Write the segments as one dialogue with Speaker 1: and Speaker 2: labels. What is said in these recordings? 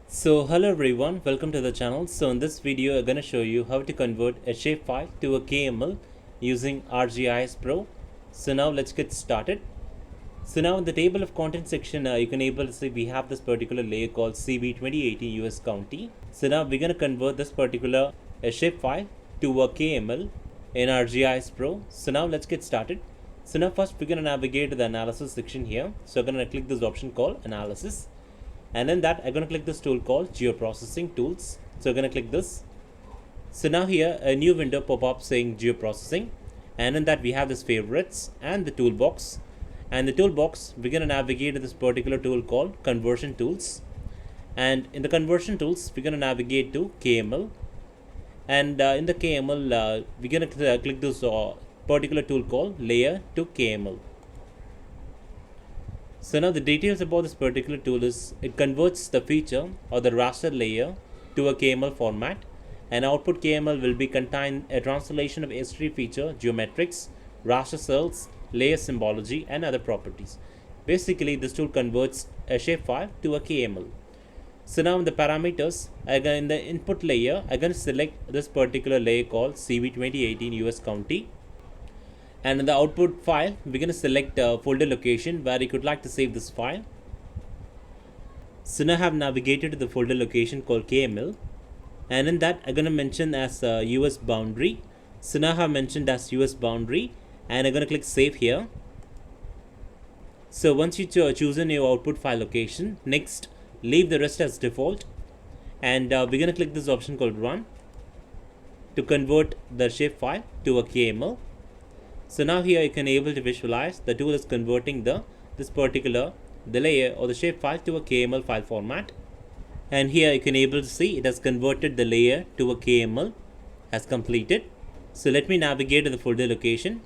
Speaker 1: So hello everyone, welcome to the channel. So in this video I'm going to show you how to convert a shapefile to a KML using ArcGIS Pro. So now let's get started. So now in the table of content section you can able to see we have this particular layer called CB 2018 US County. So now we're going to convert this particular shapefile to a KML in ArcGIS Pro. So now let's get started. So now first we're going to navigate to the analysis section here. So I'm going to click this option called analysis. And in that I'm going to click this tool called Geoprocessing tools. So I'm going to click this. So now here a new window pop up saying Geoprocessing, and in that we have this favorites and the toolbox. And the toolbox we're going to navigate to this particular tool called conversion tools, and in the conversion tools we're going to navigate to KML, and in the KML we're going to click this particular tool called layer to KML. So now the details about this particular tool is it converts the feature or the raster layer to a KML format, and output KML will be contain a translation of S3 feature, geometrics, raster cells, layer symbology and other properties. Basically this tool converts a shapefile to a KML. So now in the parameters, again in the input layer I'm going to select this particular layer called CB 2018 US County. And in the output file, we're going to select a folder location where you could like to save this file. So now I have navigated to the folder location called KML, and in that I'm going to mention as US boundary. So now I have mentioned as US boundary, and I'm going to click save here. So once you choose a new output file location, next leave the rest as default, and we're going to click this option called run to convert the shapefile to a KML. So now here you can able to visualize the tool is converting this particular layer or the shapefile to a KML file format, and here you can able to see it has converted the layer to a KML as completed. So let me navigate to the folder location.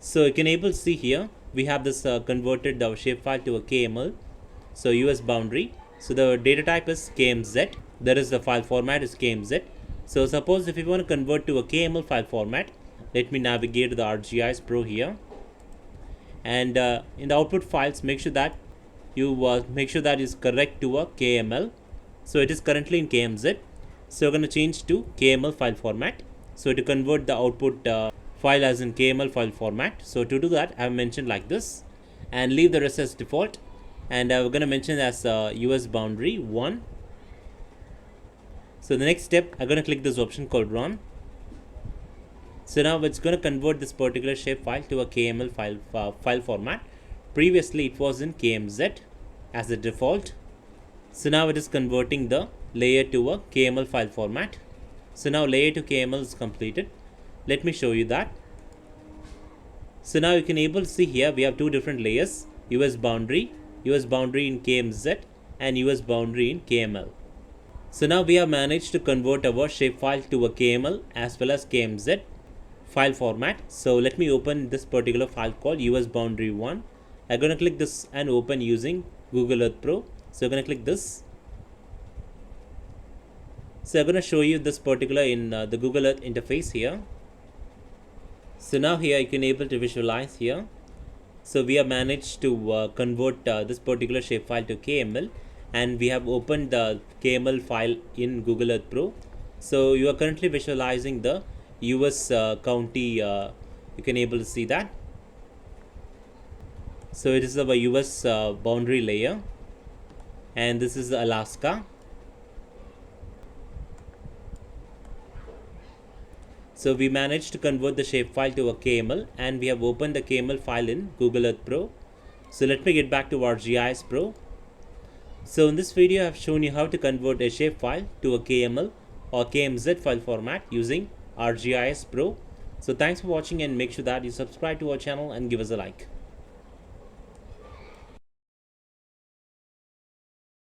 Speaker 1: So you can able to see here we have this converted our shapefile to a KML. So US boundary. So the data type is KMZ. That is the file format is KMZ. So suppose if you want to convert to a KML file format, let me navigate to the ArcGIS Pro here, and in the output files make sure that you make sure that is correct to a KML. So it is currently in KMZ, so we're going to change to KML file format. So to convert the output file as in KML file format, so to do that I have mentioned like this, and leave the rest as default, and we're going to mention as US boundary 1. So the next step I'm going to click this option called run. So now it's going to convert this particular shapefile to a KML file format. Previously it was in KMZ as the default. So now it is converting the layer to a KML file format. So now layer to KML is completed. Let me show you that. So now you can able to see here we have two different layers, US boundary in KMZ and US boundary in KML. So now we have managed to convert our shapefile to a KML as well as KMZ file format. So let me open this particular file called US boundary 1. I'm going to click this and open using Google Earth Pro. So I'm going to click this. So I'm going to show you this particular in the Google Earth interface here. So now here you can able to visualize here. So we have managed to convert this particular shapefile to KML, and we have opened the KML file in Google Earth Pro. So you are currently visualizing the US county, you can able to see that. So it is our US boundary layer, and this is Alaska. So we managed to convert the shapefile to a KML, and we have opened the KML file in Google Earth Pro. So let me get back to our ArcGIS Pro. So in this video I have shown you how to convert a shapefile to a KML or KMZ file format using ArcGIS Pro. So thanks for watching, and make sure that you subscribe to our channel and give us a like.